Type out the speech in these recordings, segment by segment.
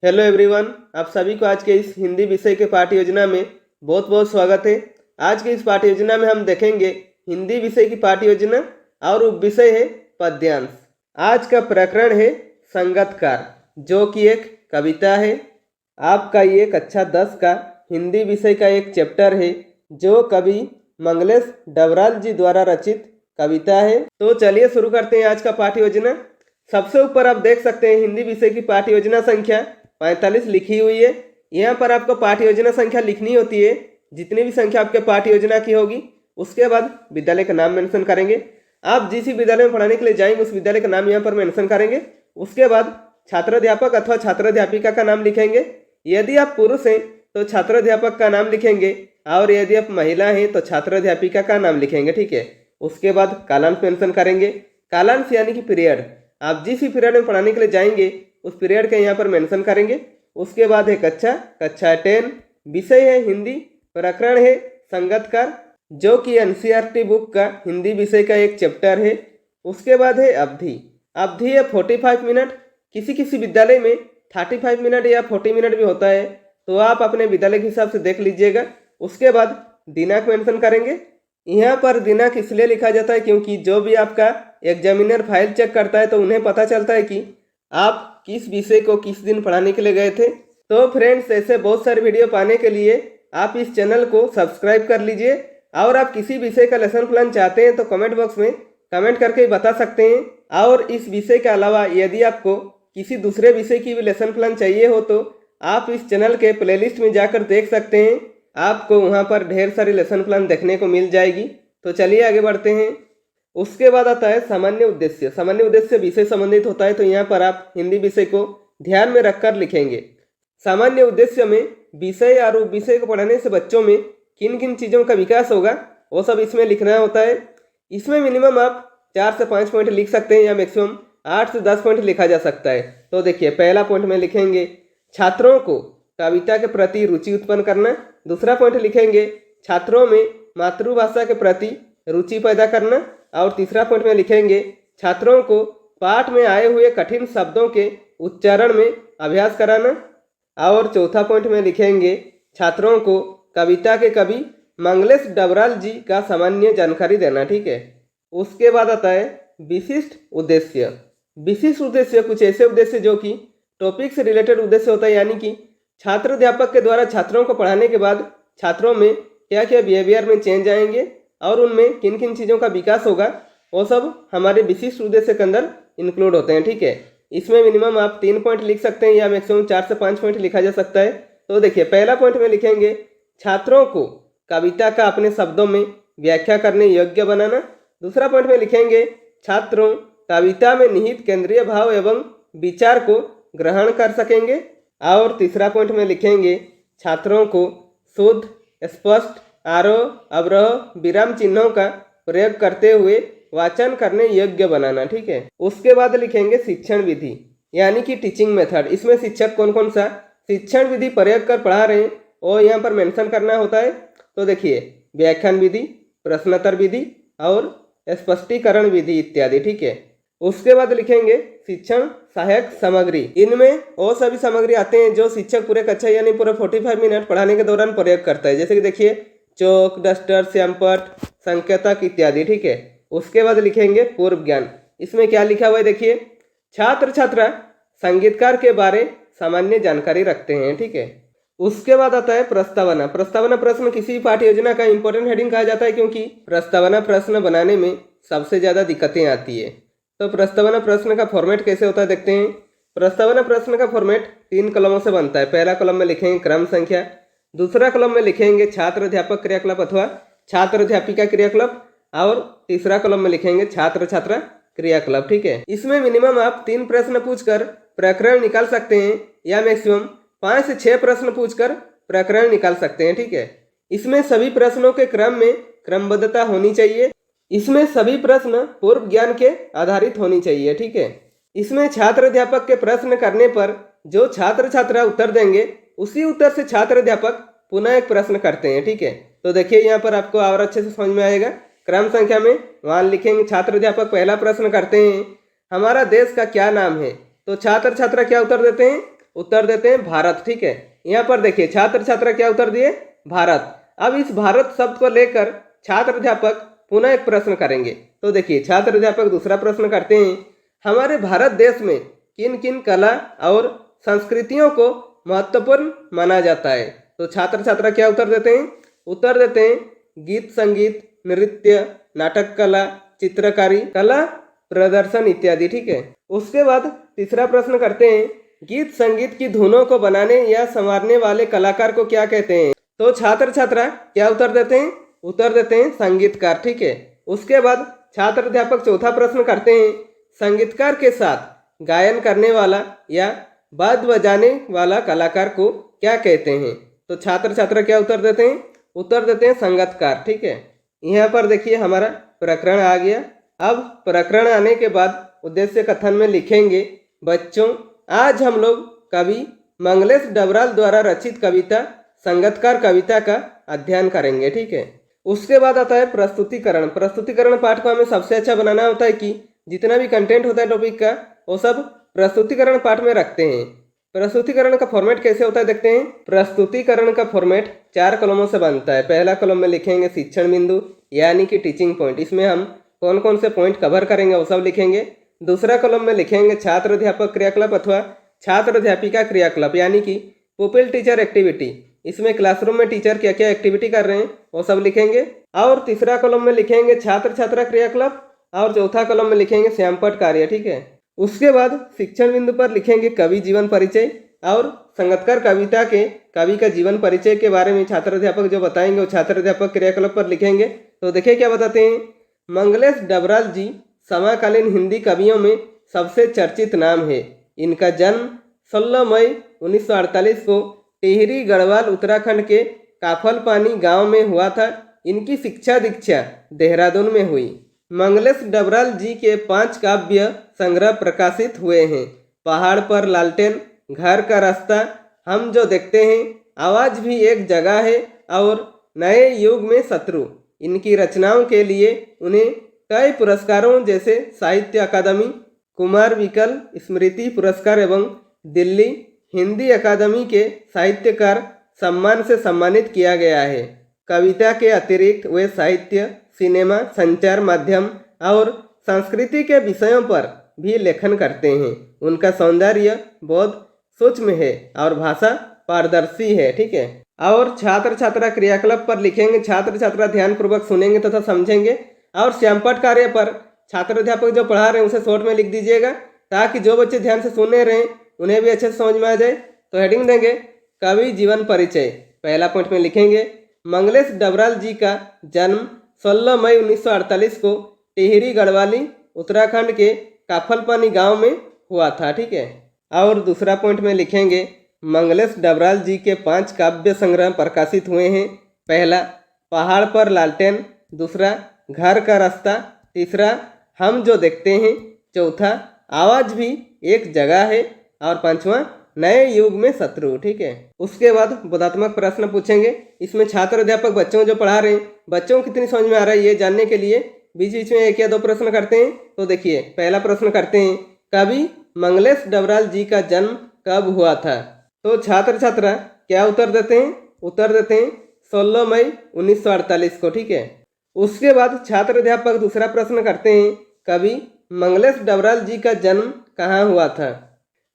Hello everyone, आप सभी को आज के इस हिंदी विषय के पाठ्य योजना में बहुत बहुत स्वागत है। आज के इस पाठ्य योजना में हम देखेंगे हिंदी विषय की पाठ्य योजना और विषय है पद्यांश। आज का प्रकरण है संगतकार, जो कि एक कविता है। आपका ये कक्षा 10 का हिंदी विषय का एक चैप्टर है, जो कवि मंगलेश डबराल जी द्वारा रचित कविता है। तो चलिए शुरू करते हैं आज का पाठ्य योजना। सबसे ऊपर आप देख सकते हैं हिंदी विषय की पाठ्य योजना संख्या 45 लिखी हुई है। यहाँ पर आपको पाठ्य योजना संख्या लिखनी होती है। जितनी भी संख्या आपके पाठ्य योजना की होगी, उसके बाद विद्यालय का नाम मेंशन करेंगे। आप जिस विद्यालय में पढ़ाने के लिए जाएंगे उस विद्यालय का नाम यहाँ पर मेंशन करेंगे। उसके बाद छात्राध्यापक अथवा छात्राध्यापिका का नाम लिखेंगे। यदि आप पुरुष हैं तो छात्राध्यापक का नाम लिखेंगे, और यदि आप महिला हैं तो छात्राध्यापिका का नाम लिखेंगे। ठीक है। उसके बाद कालांश मेंशन करेंगे। कालांश यानी कि पीरियड, आप जिस भी पीरियड में पढ़ाने के लिए जाएंगे उस पीरियड के यहाँ पर मेंशन करेंगे। उसके बाद है कक्षा 10, विषय है हिंदी, प्रकरण है संगतकार, जो कि एनसीईआरटी बुक का हिंदी विषय का एक चैप्टर है। उसके बाद है अवधि। अवधि है 45 मिनट। किसी किसी विद्यालय में 35 मिनट या 40 मिनट भी होता है, तो आप अपने विद्यालय के हिसाब से देख लीजिएगा। उसके बाद दिनांक मेंशन करेंगे। यहाँ पर दिनांक इसलिए लिखा जाता है क्योंकि जो भी आपका एग्जामिनर फाइल चेक करता है तो उन्हें पता चलता है कि आप किस विषय को किस दिन पढ़ाने के लिए गए थे। तो फ्रेंड्स, ऐसे बहुत सारे वीडियो पाने के लिए आप इस चैनल को सब्सक्राइब कर लीजिए। और आप किसी विषय का लेसन प्लान चाहते हैं तो कमेंट बॉक्स में कमेंट करके बता सकते हैं। और इस विषय के अलावा यदि आपको किसी दूसरे विषय की भी लेसन प्लान चाहिए हो तो आप इस चैनल के प्लेलिस्ट में जाकर देख सकते हैं। आपको वहाँ पर ढेर सारी लेसन प्लान देखने को मिल जाएगी। तो चलिए आगे बढ़ते हैं। उसके बाद आता है सामान्य उद्देश्य। सामान्य उद्देश्य विषय संबंधित होता है, तो यहाँ पर आप हिंदी विषय को ध्यान में रखकर लिखेंगे। सामान्य उद्देश्य में विषय और विषय को पढ़ाने से बच्चों में किन किन चीज़ों का विकास होगा वो सब इसमें लिखना होता है। इसमें मिनिमम आप 4 से 5 पॉइंट लिख सकते हैं, या मैक्सिमम 8 से 10 पॉइंट लिखा जा सकता है। तो देखिए, पहला पॉइंट में लिखेंगे छात्रों को कविता के प्रति रुचि उत्पन्न करना। दूसरा पॉइंट लिखेंगे छात्रों में मातृभाषा के प्रति रुचि पैदा करना। और तीसरा पॉइंट में लिखेंगे छात्रों को पाठ में आए हुए कठिन शब्दों के उच्चारण में अभ्यास कराना। और चौथा पॉइंट में लिखेंगे छात्रों को कविता के कवि मंगलेश डबराल जी का सामान्य जानकारी देना। ठीक है। उसके बाद आता है विशिष्ट उद्देश्य। विशिष्ट उद्देश्य कुछ ऐसे उद्देश्य जो कि टॉपिक से रिलेटेड उद्देश्य होता है, यानी कि छात्र अध्यापक के द्वारा छात्रों को पढ़ाने के बाद छात्रों में क्या क्या बिहेवियर में चेंज आएंगे और उनमें किन किन चीज़ों का विकास होगा, वो सब हमारे विशिष्ट उद्देश्य के अंदर इंक्लूड होते हैं। ठीक है। इसमें मिनिमम आप 3 पॉइंट लिख सकते हैं, या मैक्सिमम 4 से 5 पॉइंट लिखा जा सकता है। तो देखिए, पहला पॉइंट में लिखेंगे छात्रों को कविता का अपने शब्दों में व्याख्या करने योग्य बनाना। दूसरा पॉइंट में लिखेंगे छात्रों कविता में निहित केंद्रीय भाव एवं विचार को ग्रहण कर सकेंगे। और तीसरा पॉइंट में लिखेंगे छात्रों को शुद्ध, स्पष्ट, आरोह अवरोह विराम चिन्हों का प्रयोग करते हुए वाचन करने योग्य बनाना। ठीक है। उसके बाद लिखेंगे शिक्षण विधि, यानी कि टीचिंग मेथड। इसमें शिक्षक कौन कौन सा शिक्षण विधि प्रयोग कर पढ़ा रहे हैं वो यहाँ पर मेंशन करना होता है। तो देखिए, व्याख्यान विधि, प्रश्नोत्तर विधि और स्पष्टीकरण विधि इत्यादि। ठीक है। उसके बाद लिखेंगे शिक्षण सहायक सामग्री। इनमें वो सभी सामग्री आते हैं जो शिक्षक पूरे कक्षा यानी पूरे 45 मिनट पढ़ाने के दौरान प्रयोग करता है, जैसे कि देखिए चौक, डस्टर, श्यामपट, संकेतक इत्यादि। ठीक है। उसके बाद लिखेंगे पूर्व ज्ञान। इसमें क्या लिखा हुआ है देखिए, छात्र छात्रा संगीतकार के बारे सामान्य जानकारी रखते हैं। ठीक है। उसके बाद आता है प्रस्तावना। प्रस्तावना प्रश्न किसी पाठ्य योजना का इंपॉर्टेंट हेडिंग कहा जाता है, क्योंकि प्रस्तावना प्रश्न बनाने में सबसे ज़्यादा दिक्कतें आती है। तो प्रस्तावना प्रश्न का फॉर्मेट कैसे होता है देखते हैं। प्रस्तावना प्रश्न का फॉर्मेट 3 कॉलमों से बनता है। पहला कॉलम में लिखेंगे क्रम संख्या, दूसरा कॉलम में लिखेंगे छात्र अध्यापक क्रियाकलाप अथवा छात्र अध्यापिका क्रियाकलाप, और तीसरा कॉलम में लिखेंगे छात्र छात्रा क्रियाकलाप। ठीक है। इसमें मिनिमम आप 3 प्रश्न पूछकर प्रकरण निकाल सकते हैं, या मैक्सिमम 5 से 6 प्रश्न पूछकर प्रकरण निकाल सकते हैं। ठीक है। इसमें सभी प्रश्नों के क्रम में क्रमबद्धता होनी चाहिए। इसमें सभी प्रश्न पूर्व ज्ञान के आधारित होनी चाहिए। ठीक है। इसमें छात्र अध्यापक के प्रश्न करने पर जो छात्र छात्रा उत्तर देंगे उसी उत्तर से छात्र अध्यापक पुनः एक प्रश्न करते हैं। ठीक है। तो देखिए, यहाँ पर आपको और अच्छे से समझ में आएगा। क्रम संख्या में वहाँ लिखेंगे छात्र अध्यापक पहला प्रश्न करते हैं, हमारा देश का क्या नाम है। तो छात्र छात्रा क्या उत्तर देते हैं, उत्तर देते हैं भारत। ठीक है, यहाँ पर देखिए छात्र छात्रा क्या उत्तर दिए, भारत। अब इस भारत शब्द को लेकर छात्र अध्यापक पुनः एक प्रश्न करेंगे। तो देखिए छात्र अध्यापक दूसरा प्रश्न करते हैं, हमारे भारत देश में किन किन कला और संस्कृतियों को महत्वपूर्ण माना जाता है। तो छात्र छात्रा क्या उत्तर देते हैं, उत्तर देते हैं गीत संगीत, नृत्य, नाटक कला, चित्रकारी कला, प्रदर्शन इत्यादि। ठीक है, उसके बाद तीसरा प्रश्न करते हैं, गीत संगीत की धुनों को बनाने या संवारने वाले कलाकार को क्या कहते हैं। तो छात्र छात्रा क्या उत्तर देते हैं, उत्तर देते हैं संगीतकार। ठीक है, उसके बाद छात्र अध्यापक चौथा प्रश्न करते हैं, संगीतकार के साथ गायन करने वाला या वाद्य बजाने वाला कलाकार को क्या कहते हैं। तो छात्र छात्रा क्या उत्तर देते हैं, उत्तर देते हैं संगीतकार। ठीक है, यहाँ पर देखिए हमारा प्रकरण आ गया। अब प्रकरण आने के बाद उद्देश्य कथन में लिखेंगे, बच्चों आज हम लोग कवि मंगलेश डबराल द्वारा रचित कविता संगीतकार कविता का अध्ययन करेंगे। ठीक है, उसके बाद आता है प्रस्तुतिकरण। प्रस्तुतिकरण पाठ को हमें सबसे अच्छा बनाना होता है कि जितना भी कंटेंट होता है टॉपिक का वो सब प्रस्तुतिकरण पाठ में रखते हैं। प्रस्तुतिकरण का फॉर्मेट कैसे होता है देखते हैं। प्रस्तुतिकरण का फॉर्मेट 4 कॉलमों से बनता है। पहला कॉलम में लिखेंगे शिक्षण बिंदु यानी कि टीचिंग पॉइंट, इसमें हम कौन कौन से पॉइंट कवर करेंगे वो सब लिखेंगे। दूसरा कॉलम में लिखेंगे छात्र अध्यापक क्रियाकलाप अथवा छात्र अध्यापिका क्रियाकलाप यानी कि पुपिल टीचर एक्टिविटी, इसमें क्लासरूम में टीचर क्या क्या एक्टिविटी कर रहे हैं वो सब लिखेंगे। और तीसरा कॉलम में लिखेंगे छात्र छात्रा क्रियाकलाप और चौथा कॉलम में लिखेंगे श्यामपट कार्य। ठीक है, उसके बाद शिक्षण बिंदु पर लिखेंगे कवि जीवन परिचय और संगीतकार कविता के कवि का जीवन परिचय के बारे में छात्र अध्यापक जो बताएंगे वो छात्र अध्यापक क्रियाकलाप पर लिखेंगे। तो देखिए क्या बताते हैं, मंगलेश डबराल जी समकालीन हिंदी कवियों में सबसे चर्चित नाम है। इनका जन्म 16 मई 1948 को टिहरी गढ़वाल उत्तराखंड के काफलपानी गांव में हुआ था। इनकी शिक्षा दीक्षा देहरादून में हुई। मंगलेश डबराल जी के 5 काव्य संग्रह प्रकाशित हुए हैं। पहाड़ पर लालटेन, घर का रास्ता, हम जो देखते हैं, आवाज भी एक जगह है और नए युग में शत्रु। इनकी रचनाओं के लिए उन्हें कई पुरस्कारों जैसे साहित्य अकादमी, कुमार विकल स्मृति पुरस्कार एवं दिल्ली हिंदी अकादमी के साहित्यकार सम्मान से सम्मानित किया गया है। कविता के अतिरिक्त वे साहित्य, सिनेमा, संचार माध्यम और संस्कृति के विषयों पर भी लेखन करते हैं। उनका सौंदर्य बहुत सूक्ष्म है और भाषा पारदर्शी है। ठीक है, और छात्र छात्रा क्रियाकलाप पर लिखेंगे छात्र छात्रा ध्यान पूर्वक सुनेंगे तथा समझेंगे। और श्यामपट कार्य पर छात्र अध्यापक जो पढ़ा रहे हैं उसे शॉर्ट में लिख दीजिएगा ताकि जो बच्चे ध्यान से सुन रहे हैं उन्हें भी अच्छे से समझ में आ जाए। तो हेडिंग देंगे कवि जीवन परिचय। पहला पॉइंट में लिखेंगे मंगलेश डबराल जी का जन्म 16 मई 1948 को टिहरी गढ़वाली उत्तराखंड के काफलपानी गांव में हुआ था। ठीक है, और दूसरा पॉइंट में लिखेंगे मंगलेश डबराल जी के 5 काव्य संग्रह प्रकाशित हुए हैं। पहला पहाड़ पर लालटेन, दूसरा घर का रास्ता, तीसरा हम जो देखते हैं, चौथा आवाज भी एक जगह है और पांचवा नए युग में शत्रु। ठीक है, उसके बाद बोधात्मक प्रश्न पूछेंगे। इसमें छात्र अध्यापक बच्चों जो पढ़ा रहे हैं बच्चों को कितनी समझ में आ रहा है ये जानने के लिए बीच बीच में 1 या 2 प्रश्न करते हैं। तो देखिए पहला प्रश्न करते हैं, कवि मंगलेश डबराल जी का जन्म कब हुआ था। तो छात्र छात्रा क्या उत्तर देते हैं, उत्तर देते हैं 16 मई 1948 को। ठीक है, उसके बाद छात्र अध्यापक दूसरा प्रश्न करते हैं, कवि मंगलेश डबराल जी का जन्म कहाँ हुआ था।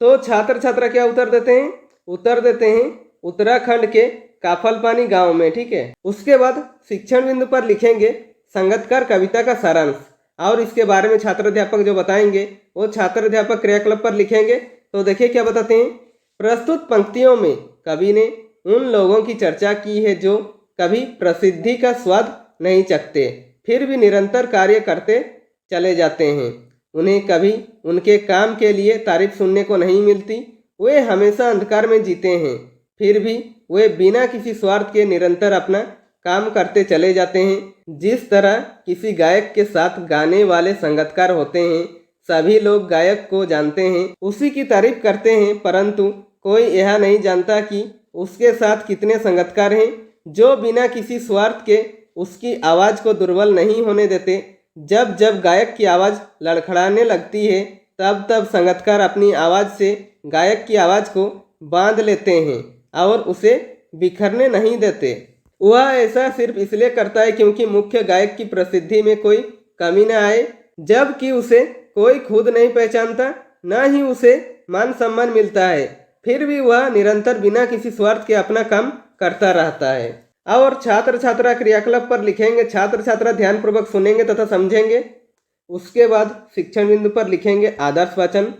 तो छात्र छात्रा क्या उत्तर देते हैं, उत्तर देते हैं उत्तराखंड के काफलपानी गांव में। ठीक है, उसके बाद शिक्षण बिंदु पर लिखेंगे संगीतकार कविता का सारांश और इसके बारे में छात्र अध्यापक जो बताएंगे वो छात्र अध्यापक क्रियाकलाप पर लिखेंगे। तो देखिए क्या बताते हैं, प्रस्तुत पंक्तियों में कवि ने उन लोगों की चर्चा की है जो कभी प्रसिद्धि का स्वाद नहीं चखते फिर भी निरंतर कार्य करते चले जाते हैं। उन्हें कभी उनके काम के लिए तारीफ सुनने को नहीं मिलती। वे हमेशा अंधकार में जीते हैं फिर भी वे बिना किसी स्वार्थ के निरंतर अपना काम करते चले जाते हैं। जिस तरह किसी गायक के साथ गाने वाले संगीतकार होते हैं, सभी लोग गायक को जानते हैं, उसी की तारीफ करते हैं, परंतु कोई यह नहीं जानता कि उसके साथ कितने संगीतकार हैं जो बिना किसी स्वार्थ के उसकी आवाज़ को दुर्बल नहीं होने देते। जब जब गायक की आवाज़ लड़खड़ाने लगती है तब तब संगीतकार अपनी आवाज़ से गायक की आवाज़ को बांध लेते हैं और उसे बिखरने नहीं देते। वह ऐसा सिर्फ इसलिए करता है क्योंकि मुख्य गायक की प्रसिद्धि में कोई कमी न आए, जबकि उसे कोई खुद नहीं पहचानता, न ही उसे मान सम्मान मिलता है। फिर भी वह निरंतर बिना किसी स्वार्थ के अपना काम करता रहता है। और छात्र छात्रा क्रियाकलाप पर लिखेंगे। छात्र छात्रा ध्यानपूर्वक सुनेंगे तथा समझेंगे। उसके बाद शिक्षण बिंदु पर लिखेंगे आदर्श वाचन।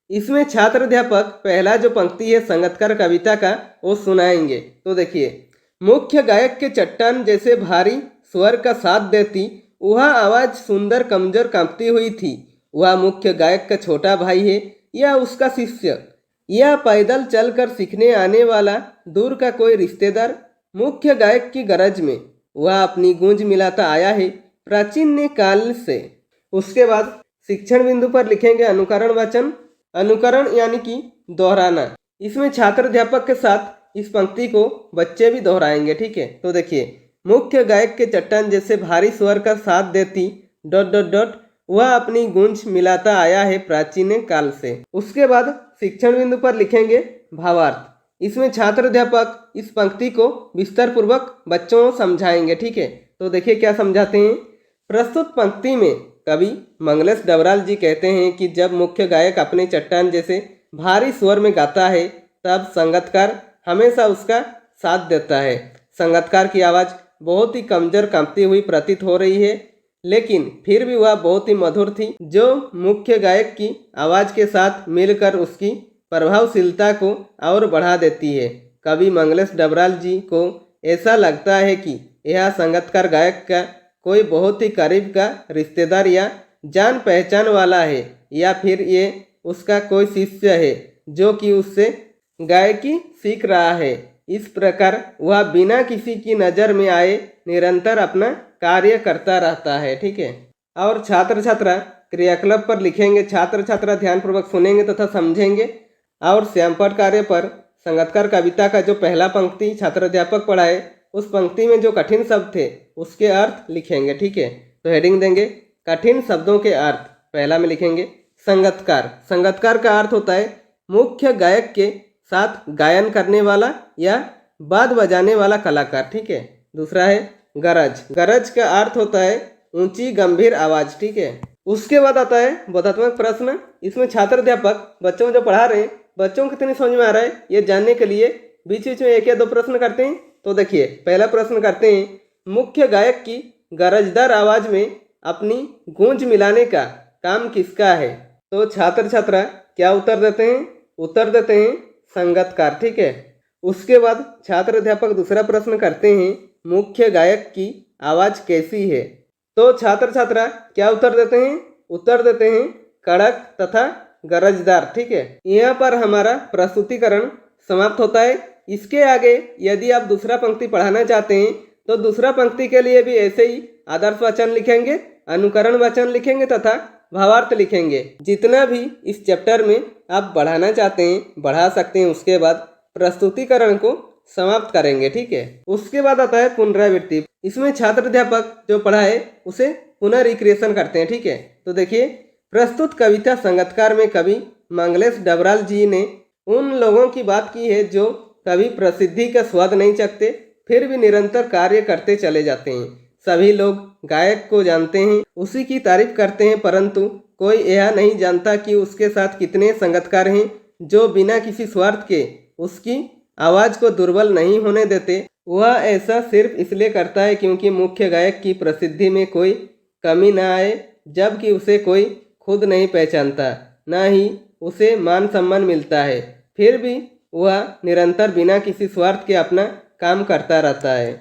इसमें छात्र अध्यापक पहला जो पंक्ति है संगतकार कविता का वो सुनाएंगे। तो देखिए, मुख्य गायक के चट्टान जैसे भारी स्वर का साथ देती, वह आवाज़ सुंदर कमजोर कांपती हुई थी। वह मुख्य गायक का छोटा भाई है या उसका शिष्य, या पैदल चलकर सीखने आने वाला दूर का कोई रिश्तेदार। मुख्य गायक की गरज में वह अपनी गूंज मिलाता आया है प्राचीन काल से। उसके बाद शिक्षण बिंदु पर लिखेंगे अनुकरण वाचन। अनुकरण यानी कि दोहराना। इसमें छात्र अध्यापक के साथ इस पंक्ति को बच्चे भी दोहराएंगे। ठीक है, तो देखिए, मुख्य गायक के चट्टान जैसे भारी स्वर का साथ देती ... वह अपनी गूंज मिलाता आया है प्राचीन काल से। उसके बाद शिक्षण बिंदु पर लिखेंगे भावार्थ। इसमें छात्र अध्यापक इस पंक्ति को विस्तार पूर्वक बच्चों को समझाएंगे। ठीक है, तो देखिए क्या समझाते हैं। प्रस्तुत पंक्ति में कवि मंगलेश डबराल जी कहते हैं कि जब मुख्य गायक अपने चट्टान जैसे भारी स्वर में गाता है तब संगतकार हमेशा उसका साथ देता है। संगतकार की आवाज़ बहुत ही कमजोर कांपती हुई प्रतीत हो रही है, लेकिन फिर भी वह बहुत ही मधुर थी, जो मुख्य गायक की आवाज़ के साथ मिलकर उसकी प्रभावशीलता को और बढ़ा देती है। कवि मंगलेश डबराल जी को ऐसा लगता है कि यह संगतकार गायक का कोई बहुत ही करीब का रिश्तेदार या जान पहचान वाला है, या फिर ये उसका कोई शिष्य है जो कि उससे गायकी सीख रहा है। इस प्रकार वह बिना किसी की नज़र में आए निरंतर अपना कार्य करता रहता है। ठीक है, और छात्र छात्रा क्रियाकलाप पर लिखेंगे। छात्र छात्रा ध्यानपूर्वक सुनेंगे तथा समझेंगे। और श्यामपट कार्य पर संगतकार कविता का जो पहला पंक्ति छात्र अध्यापक पढ़ाए, उस पंक्ति में जो कठिन शब्द थे उसके अर्थ लिखेंगे। ठीक है, तो हेडिंग देंगे कठिन शब्दों के अर्थ। पहला में लिखेंगे संगतकार। संगतकार का अर्थ होता है मुख्य गायक के साथ गायन करने वाला या बाद बजाने वाला कलाकार। ठीक है, दूसरा है गरज। गरज का अर्थ होता है ऊंची गंभीर आवाज़। ठीक है, उसके बाद आता है बोधात्मक प्रश्न। इसमें छात्र अध्यापक बच्चों को जो पढ़ा रहे हैं बच्चों को कितनी समझ में आ रहा है ये जानने के लिए बीच बीच में एक या दो प्रश्न करते हैं। तो देखिए, पहला प्रश्न करते हैं, मुख्य गायक की गरजदार आवाज़ में अपनी गूंज मिलाने का काम किसका है? तो छात्र छात्रा क्या उत्तर देते हैं? उत्तर देते हैं संगतकार। ठीक है, उसके बाद छात्र अध्यापक दूसरा प्रश्न करते हैं, मुख्य गायक की आवाज़ कैसी है? तो छात्र छात्रा क्या उत्तर देते हैं? उत्तर देते हैं कड़क तथा गरजदार। ठीक है, यहाँ पर हमारा प्रस्तुतिकरण समाप्त होता है। इसके आगे यदि आप दूसरा पंक्ति पढ़ाना चाहते हैं तो दूसरा पंक्ति के लिए भी ऐसे ही आदर्श वाचन लिखेंगे, अनुकरण वाचन लिखेंगे तथा भावार्थ लिखेंगे। जितना भी इस चैप्टर में आप बढ़ाना चाहते हैं बढ़ा सकते हैं। उसके बाद प्रस्तुतिकरण को समाप्त करेंगे। ठीक है, उसके बाद आता है पुनरावृत्ति। इसमें छात्र अध्यापक जो पढ़ाए उसे पुनः रिक्रिएशन करते हैं। ठीक है, तो देखिए, प्रस्तुत कविता संगतकार में कवि मंगलेश डबराल जी ने उन लोगों की बात की है जो कभी प्रसिद्धि का स्वाद नहीं चखते फिर भी निरंतर कार्य करते चले जाते हैं। सभी लोग गायक को जानते हैं, उसी की तारीफ करते हैं, परंतु कोई यह नहीं जानता कि उसके साथ कितने संगतकार हैं जो बिना किसी स्वार्थ के उसकी आवाज़ को दुर्बल नहीं होने देते। वह ऐसा सिर्फ इसलिए करता है क्योंकि मुख्य गायक की प्रसिद्धि में कोई कमी न आए, जबकि उसे कोई खुद नहीं पहचानता, न ही उसे मान सम्मान मिलता है। फिर भी वह निरंतर बिना किसी स्वार्थ के अपना काम करता रहता है।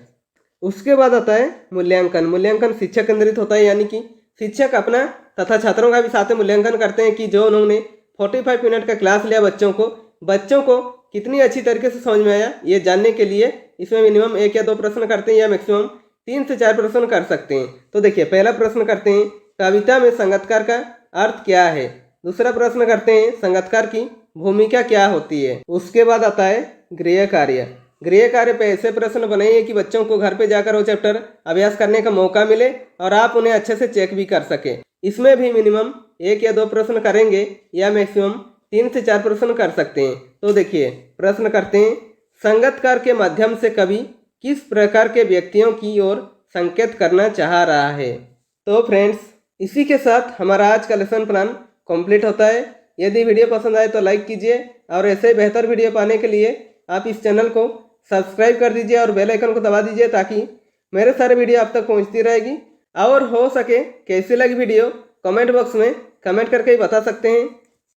उसके बाद आता है मूल्यांकन। मूल्यांकन शिक्षक केंद्रित होता है, यानी कि शिक्षक अपना तथा छात्रों का भी साथ में मूल्यांकन करते हैं कि जो उन्होंने 45 मिनट का क्लास लिया बच्चों को कितनी अच्छी तरीके से समझ में आया ये जानने के लिए इसमें मिनिमम 1 या 2 प्रश्न करते हैं या मैक्सिमम 3 से 4 प्रश्न कर सकते हैं। तो देखिए, पहला प्रश्न करते हैं कविता में संगतकार का अर्थ क्या है। दूसरा प्रश्न करते हैं संगतकार की भूमिका क्या होती है। उसके बाद आता है गृह कार्य। गृह कार्य पे ऐसे प्रश्न बनाइए कि बच्चों को घर पे जाकर वो चैप्टर अभ्यास करने का मौका मिले और आप उन्हें अच्छे से चेक भी कर सके। इसमें भी मिनिमम 1 या 2 प्रश्न करेंगे या मैक्सिमम 3 से 4 प्रश्न कर सकते हैं। तो देखिए प्रश्न करते हैं, संगतकार के माध्यम से कवि किस प्रकार के व्यक्तियों की ओर संकेत करना चाह रहा है। तो फ्रेंड्स, इसी के साथ हमारा आज का लेसन प्लान कंप्लीट होता है। यदि वीडियो पसंद आए तो लाइक कीजिए और ऐसे बेहतर वीडियो पाने के लिए आप इस चैनल को सब्सक्राइब कर दीजिए और बेल आइकन को दबा दीजिए ताकि मेरे सारे वीडियो आप तक पहुंचती रहेगी। और हो सके कैसी लगी वीडियो कमेंट बॉक्स में कमेंट करके ही बता सकते हैं।